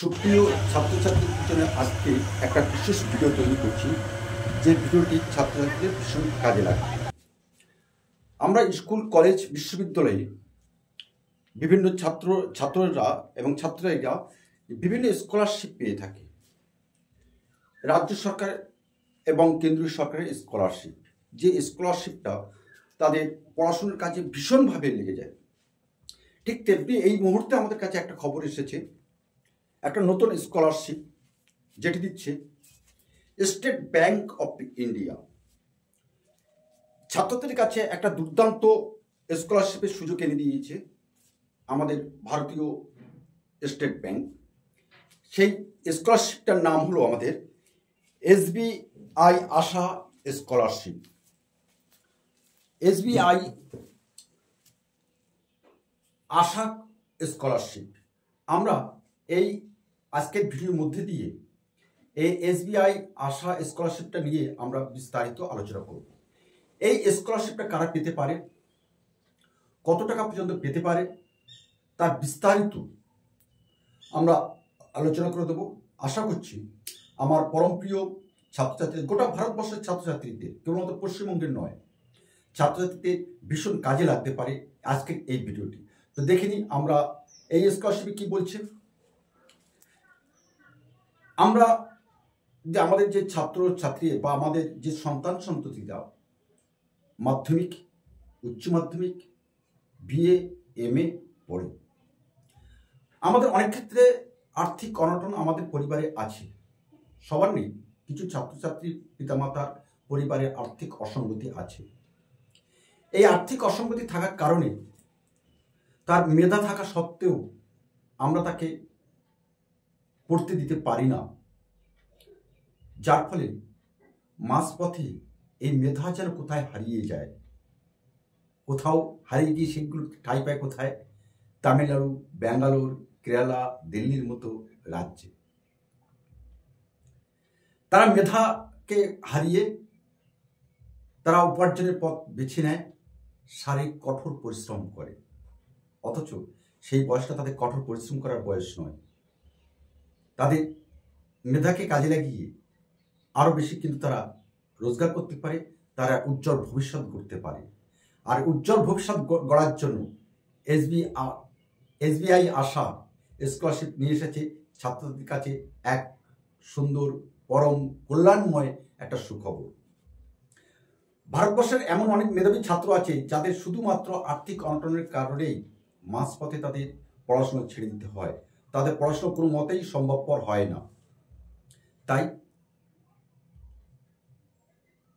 সুপ্রিয় ছাত্রছাত্রীদের জন্য আজকে একটা বিশেষ ভিডিও তৈরি করছি, যে ভিডিওটি ছাত্রছাত্রীদের ভীষণ কাজে লাগবে। আমরা স্কুল, কলেজ, বিশ্ববিদ্যালয়ে বিভিন্ন ছাত্ররা এবং ছাত্রীরা বিভিন্ন স্কলারশিপ পেয়ে থাকে। রাজ্য সরকার এবং কেন্দ্রীয় সরকারের স্কলারশিপ, যে স্কলারশিপটা তাদের পড়াশোনার কাজে ভীষণভাবে লেগে যায়। ঠিক তেমনি এই মুহূর্তে আমাদের কাছে একটা খবর এসেছে, একটা নতুন স্কলারশিপ যেটি দিচ্ছে স্টেট ব্যাংক অফ ইন্ডিয়া। ছাত্রদের কাছে একটা দুর্দান্ত স্কলারশিপের সুযোগ এনে দিয়েছে আমাদের ভারতীয় স্টেট ব্যাংক। সেই স্কলারশিপটার নাম হলো আমাদের SBI আশা স্কলারশিপ। SBI আশা স্কলারশিপ আমরা এই আজকের ভিডিওর মধ্যে দিয়ে এই SBI আশা স্কলারশিপটা নিয়ে আমরা বিস্তারিত আলোচনা করব। এই স্কলারশিপটা কারা পেতে পারে, কত টাকা পর্যন্ত পেতে পারে, তার বিস্তারিত আমরা আলোচনা করে দেবো। আশা করছি আমার পরমপ্রিয় ছাত্রছাত্রী, গোটা ভারতবর্ষের ছাত্রছাত্রীদের, কেবলমাত্র পশ্চিমবঙ্গের নয়, ছাত্রছাত্রীদের ভীষণ কাজে লাগতে পারে আজকের এই ভিডিওটি। তো দেখে নিই আমরা এই স্কলারশিপে কি বলছে। আমরা যে আমাদের যে ছাত্রছাত্রী বা আমাদের যে সন্তান সন্ততিরা মাধ্যমিক, উচ্চ মাধ্যমিক, BA, MA পড়ে, আমাদের অনেক ক্ষেত্রে আর্থিক অনটন আমাদের পরিবারে আছে, সবার নেই। কিছু ছাত্রছাত্রীর পিতামাতার পরিবারে আর্থিক অসঙ্গতি আছে। এই আর্থিক অসঙ্গতি থাকার কারণে তার মেধা থাকা সত্ত্বেও আমরা তাকে পড়তে দিতে পারি না, যার ফলে মাঝপথে এই মেধা যেন কোথায় হারিয়ে যায়, কোথাও হারিয়ে গিয়ে সেগুলো ঠাঁই পায় কোথায়? তামিলনাড়ু, ব্যাঙ্গালোর, কেরালা, দিল্লির মতো রাজ্যে। তারা মেধাকে হারিয়ে তারা উপার্জনের পথ বেছে নেয়, শারীরিক কঠোর পরিশ্রম করে, অথচ সেই বয়সটা তাদের কঠোর পরিশ্রম করার বয়স নয়। তাদের মেধাকে কাজে লাগিয়ে আরও বেশি কিন্তু তারা রোজগার করতে পারে, তারা উজ্জ্বল ভবিষ্যৎ গড়তে পারে। আর উজ্জ্বল ভবিষ্যৎ গড়ার জন্য SBI আশা স্কলারশিপ নিয়ে এসেছে ছাত্রদের কাছে এক সুন্দর, পরম কল্যাণময় একটা সুখবর। ভারতবর্ষের এমন অনেক মেধাবী ছাত্র আছে যাদের শুধুমাত্র আর্থিক অনটনের কারণেই মাঝপথে তাদের পড়াশোনা ছেড়ে দিতে হয়, তাদের পড়াশোনা কোনো মতেই সম্ভবপর হয় না। তাই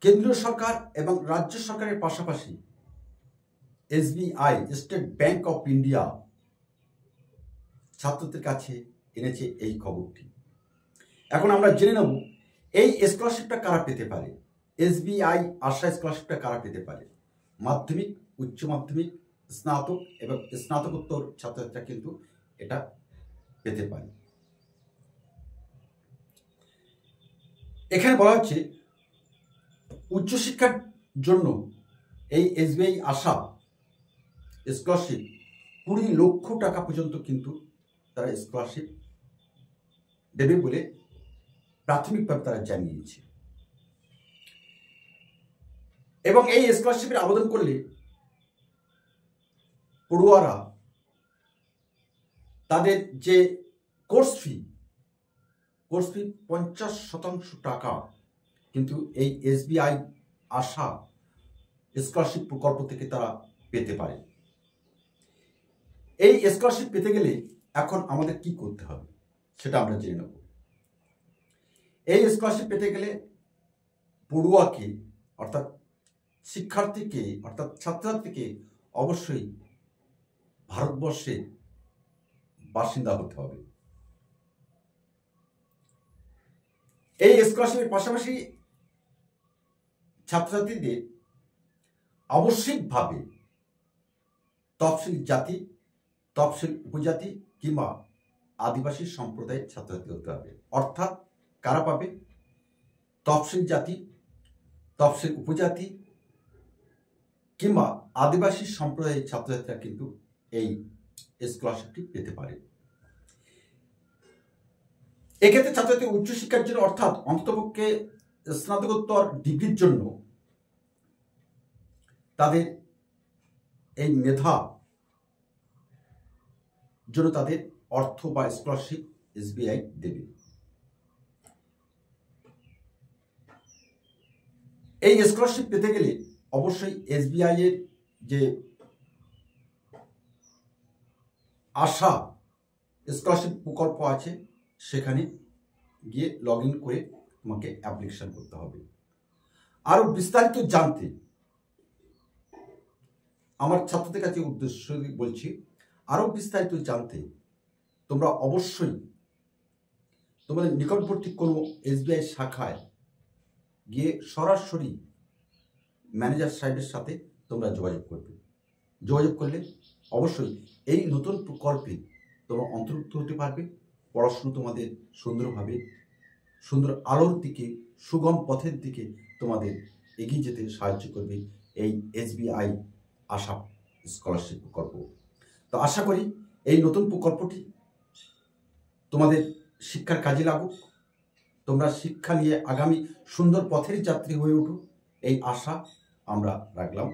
কেন্দ্রীয় সরকার এবং রাজ্য সরকারের পাশাপাশি SBI state bank of India ছাত্রদের কাছে এনেছে এই খবরটি। এখন আমরা জেনে নেব এই স্কলারশিপটা কারা পেতে পারে। SBI আশা স্কলারশিপটা কারা পেতে পারে? মাধ্যমিক, উচ্চ মাধ্যমিক, স্নাতক এবং স্নাতকোত্তর ছাত্রছাত্রীরা কিন্তু এটা পেতে পারে। এখানে বলা হচ্ছে উচ্চশিক্ষার জন্য এই SBI আশা স্কলারশিপ 20 লক্ষ টাকা পর্যন্ত কিন্তু তারা স্কলারশিপ দেবে বলে প্রাথমিকভাবে তারা জানিয়েছে। এবং এই স্কলারশিপের আবেদন করলে পড়ুয়ারা তাদের যে কোর্স ফি 50% টাকা কিন্তু এই SBI আশা স্কলারশিপ প্রকল্প থেকে তারা পেতে পারে। এই স্কলারশিপ পেতে গেলে এখন আমাদের কি করতে হবে সেটা আমরা জেনে নেব। এই স্কলারশিপ পেতে গেলে পড়ুয়াকে, অর্থাৎ শিক্ষার্থীকে, অর্থাৎ ছাত্রছাত্রীকে অবশ্যই ভারতবর্ষের বাসিন্দা হতে হবে। এই স্কলারশিপের পাশাপাশি ছাত্রছাত্রীদের আবশ্যিকভাবে তফসিল জাতি, তফসিল উপজাতি কিংবা আদিবাসী সম্প্রদায়ের ছাত্রছাত্রী হতে হবে। অর্থাৎ কারা পাবে? তফসিল জাতি, তফসিল উপজাতি কিংবা আদিবাসী সম্প্রদায়ের ছাত্রছাত্রীরা কিন্তু এই স্কলারশিপটি পেতে পারে। এক্ষেত্রে ছাত্রছাত্রী উচ্চশিক্ষার জন্য অর্থাৎ অন্ততপক্ষে স্নাতকোত্তর ডিগ্রির জন্য তাদের এই মেধা জন্য তাদের অর্থ বা স্কলারশিপ এসবিআই দেবে। এই স্কলারশিপ পেতে গেলে অবশ্যই এসবিআই এর যে আশা স্কলারশিপ প্রকল্প আছে সেখানে গিয়ে লগ ইন করে তোমাকে অ্যাপ্লিকেশন করতে হবে। আরো বিস্তারিত জানতে আমার ছাত্রদের কাছে উদ্দেশ্য বলছি, আরো বিস্তারিত জানতে তোমরা অবশ্যই তোমাদের নিকটবর্তী কোনো এসবিআই শাখায় গিয়ে সরাসরি ম্যানেজার সাহেবের সাথে তোমরা যোগাযোগ করবে। যোগাযোগ করলে অবশ্যই এই নতুন প্রকল্পে তোমরা অন্তর্ভুক্ত হতে পারবে। পড়াশুনো তোমাদের সুন্দরভাবে সুন্দর আলোর দিকে, সুগম পথের দিকে তোমাদের এগিয়ে যেতে সাহায্য করবে এই এসবিআই আশা স্কলারশিপ প্রকল্প। তো আশা করি এই নতুন প্রকল্পটি তোমাদের শিক্ষার কাজে লাগুক, তোমরা শিক্ষা নিয়ে আগামী সুন্দর পথের যাত্রী হয়ে উঠো, এই আশা আমরা রাখলাম।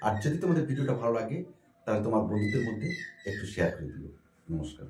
আর যদি তোমাদের ভিডিওটা ভালো লাগে তাহলে তোমার বন্ধুদের মধ্যে একটু শেয়ার করে দিও। নমস্কার।